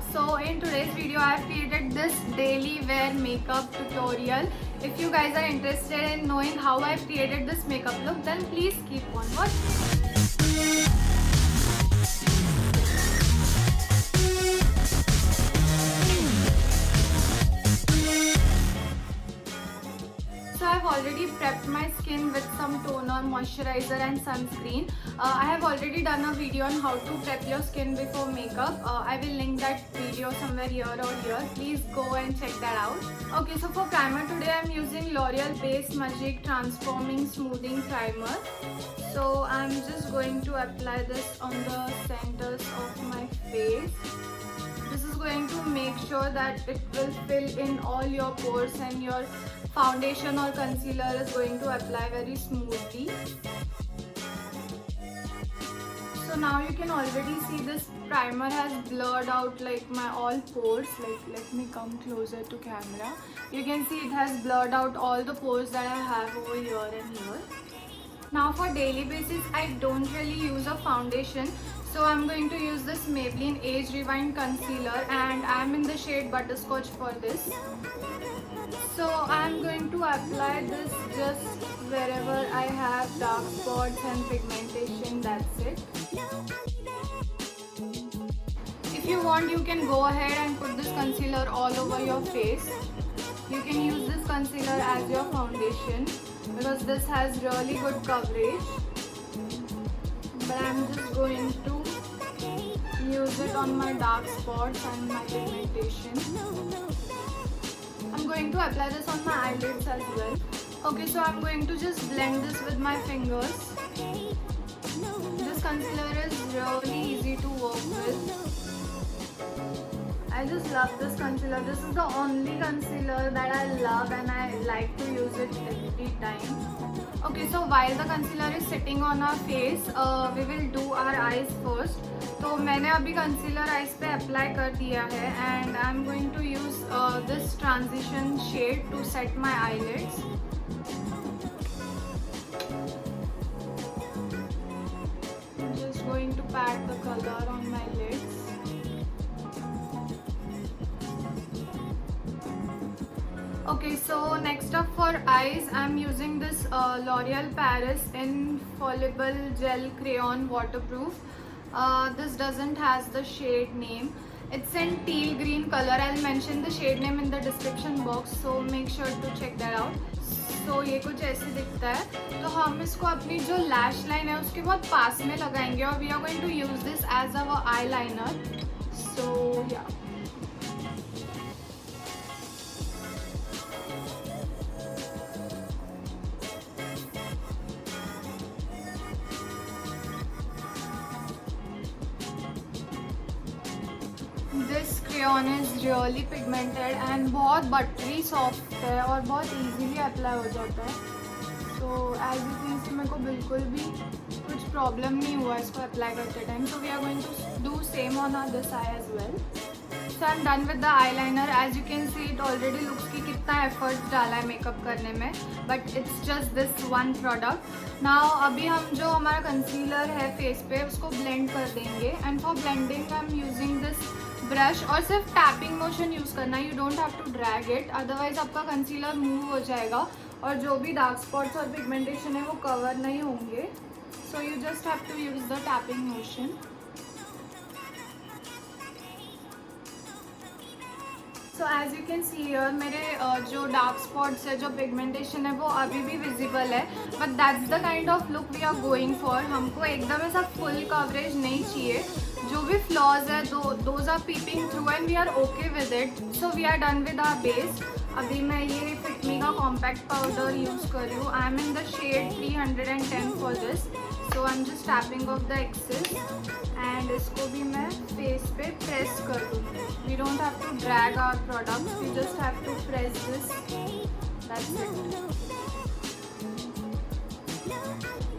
So in today's video I have created this daily wear makeup tutorial. If you guys are interested in knowing how I have created this makeup look, then please keep on watching. So I have already prepped my skin with some toner, moisturizer and sunscreen. I have already done a video on how to prep your skin before makeup. I will link that video somewhere here or here. Please go and check that out. Okay, so for primer today I am using L'Oreal Base Magic Transforming Smoothing Primer. So I am just going to apply this on the centers of my face. This is going to make sure that it will fill in all your pores and your foundation or concealer is going to apply very smoothly. So now you can already see this primer has blurred out like my all pores. Like, let me come closer to camera. You can see it has blurred out all the pores that I have over here and here. Now for daily basis I don't really use a foundation. So I'm going to use this Maybelline Age Rewind Concealer and I'm in the shade Butterscotch for this. So I'm going to apply this just wherever I have dark spots and pigmentation, that's it. If you want, you can go ahead and put this concealer all over your face. You can use this concealer as your foundation because this has really good coverage. But I'm just going to use it on my dark spots and my pigmentation. I'm going to apply this on my eyelids as well. Okay, so I'm going to just blend this with my fingers. This concealer is really easy to work with. I just love this concealer. This is the only concealer that I love and I like to use it every time. Okay, so while the concealer is sitting on our face, we will do our eyes first. तो मैंने अभी concealer eyes पे apply कर दिया है and I'm going to use this transition shade to set my eyelids. I'm just going to pat the color on my lids. Okay, so next up for eyes, I'm using this L'Oreal Paris Infallible Gel Crayon Waterproof. This doesn't has the shade name. It's in teal green color. I'll mention the shade name in the description box, so make sure to check that out. So ये कुछ ऐसे दिखता है. तो हम इसको अपनी जो lash line है उसके बहुत पास में लगाएंगे और we are going to use this as our eyeliner. So yeah. This crayon is really pigmented and बहुत buttery soft है और बहुत easily apply हो जाता है. So as you can see मेरे को बिल्कुल भी कुछ problem नहीं हुआ इसको apply करते time. So we are going to do same on this eye as well. So I'm done with the eyeliner. As you can see it already looks कि कितना efforts डाला है makeup करने में. But it's just this one product. Now अभी हम जो हमारा concealer है face पे उसको blend कर देंगे. And for blending I'm using this brush और सिर्फ टैपिंग मोशन यूज़ करना. You don't have to drag it, otherwise आपका कंसीलर मूव हो जाएगा और जो भी डार्क स्पॉट्स और पिगमेंटेशन है वो कवर नहीं होंगे. So you just have to use the tapping motion. So as you can see here मेरे जो डार्क स्पॉट्स है जो पिगमेंटेशन है वो अभी भी विजिबल है. But that's the kind of look we are going for. हमको एकदम ऐसा फुल कवरेज नहीं चाहिए. जो भी फ्लॉज है those are peeping through and we are okay with it. So we are done with our base. अभी मैं ये फिटमी का कॉम्पैक्ट पाउडर यूज़ कर रही हूँ. I am in the shade 310 for this. So I am just tapping off the excess and इसको भी मैं फेस पे प्रेस कर दूँगी. We don't have to drag our product, we just have to press this. That's it.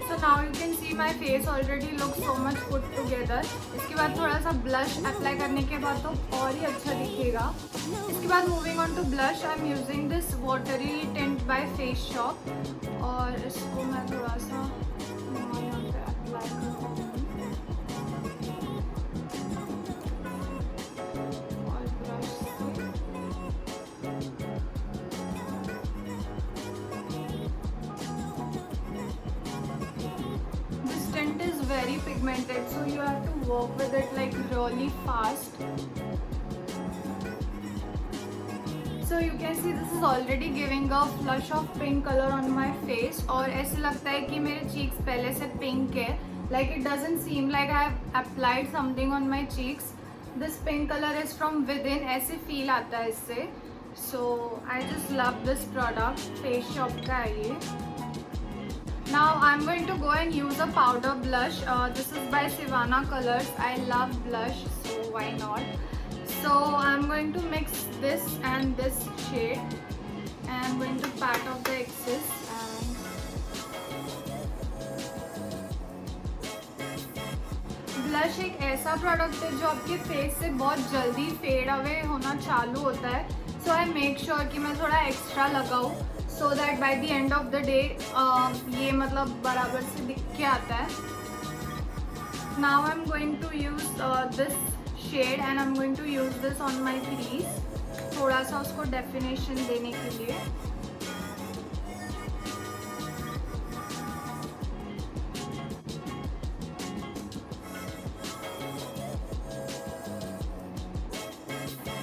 So now you can see my face already looks so much put together. इसके बाद थोड़ा सा blush apply करने के बाद तो और ही अच्छा दिखेगा. इसके बाद moving on to blush, I'm using this watery tint by Face Shop और इसको मैं थोड़ा सा यहाँ पे apply करूँगी. very pigmented, so you have to work with it like really fast. So you can see this is already giving a flush of pink color on my face. और ऐसे लगता है कि मेरे cheeks पहले से pink है. Like it doesn't seem like I have applied something on my cheeks. This pink color is from within. ऐसे feel आता है इससे. So I just love this product. Face Shop का है ये. Now I'm going to go and use a powder blush. This is by Sivana Colors. I love blush, so why not? So I'm going to mix this and this shade, and I'm going to pat off the excess. Blush एक ऐसा product है जो आपके face से बहुत जल्दी fade away होना चालू होता है. सो आई मेक श्योर कि मैं थोड़ा एक्स्ट्रा लगाऊँ, so that by the end of the day ये मतलब बराबर से दिख के आता है. Now I'm going to use this shade and I'm going to use this on my crease, थोड़ा सा उसको definition देने के लिए.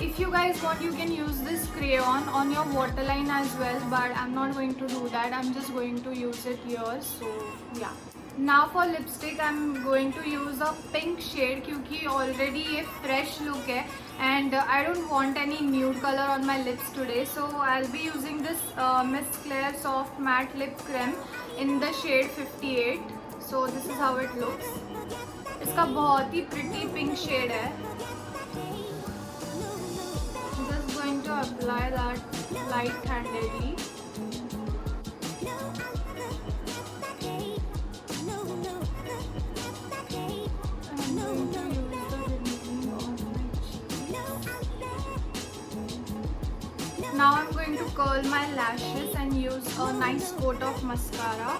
If you guys want, you can use this crayon on your waterline as well, but I'm not going to do that. I'm just going to use it here. So yeah. Now for lipstick, I'm going to use a pink shade क्योंकि already ये fresh look है and I don't want any nude color on my lips today. So I'll be using this Miss Claire Soft Matte Lip Creme in the shade 58. So this is how it looks. इसका बहुत ही pretty pink shade है. Going to apply that light-handedly. I'm going to use the remaining on my cheek. Now I'm going to curl my lashes and use a nice coat of mascara.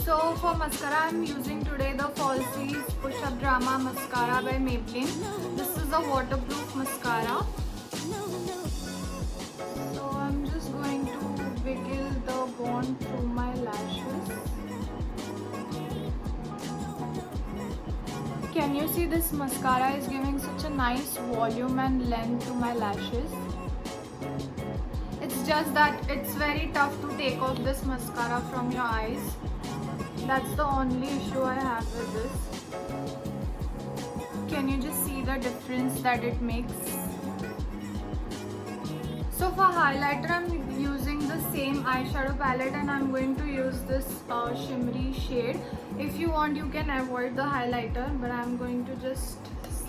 So for mascara, I'm using today the Falsies Push Up Drama Mascara by Maybelline. This is a waterproof mascara. So I'm just going to wiggle the wand through my lashes. Can you see this mascara is giving such a nice volume and length to my lashes? It's just that it's very tough to take off this mascara from your eyes. That's the only issue I have with this. Can you just see the difference that it makes? So for highlighter, I'm using the same eyeshadow palette and I'm going to use this shimmery shade. If you want, you can avoid the highlighter, but I'm going to just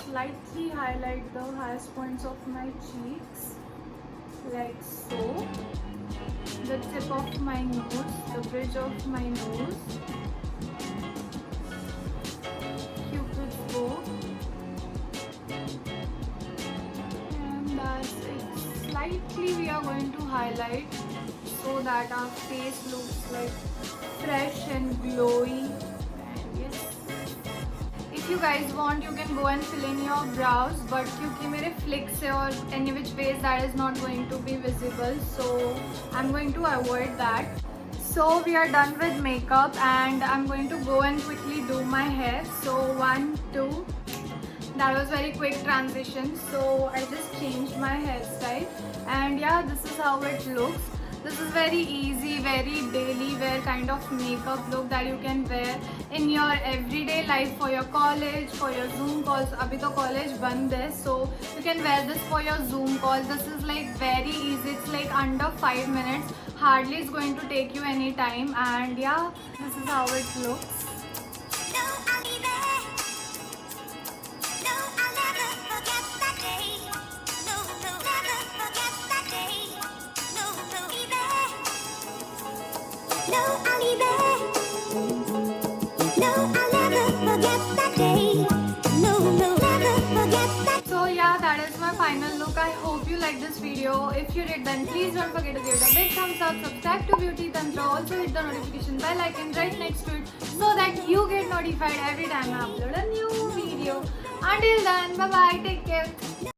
slightly highlight the highest points of my cheeks, like so. The tip of my nose, the bridge of my nose, Cupid's bow, and that's it. Slightly we are going to highlight so that our face looks like fresh and glowy. And yes, if you guys want, you can go and fill in your brows, but क्योंकि मेरे flicks है और any which ways that is not going to be visible, so I'm going to avoid that. So we are done with makeup and I'm going to go and quickly do my hair. So 1, 2. That was very quick transition. So I just changed my hairstyle and yeah, this is how it looks. This is very easy, very daily wear kind of makeup look that you can wear in your everyday life for your college, for your Zoom calls. Abhi to college band hai, so you can wear this for your Zoom calls. This is like very easy. It's like under 5 minutes. Hardly it's going to take you any time. And yeah, this is how it looks. So yeah, that is my final look. I hope you liked this video. If you did, then please don't forget to give it a big thumbs up, subscribe to Beauty Tantra, also hit the notification bell icon right next to it so that you get notified every time I upload a new video. Until then, bye bye, take care.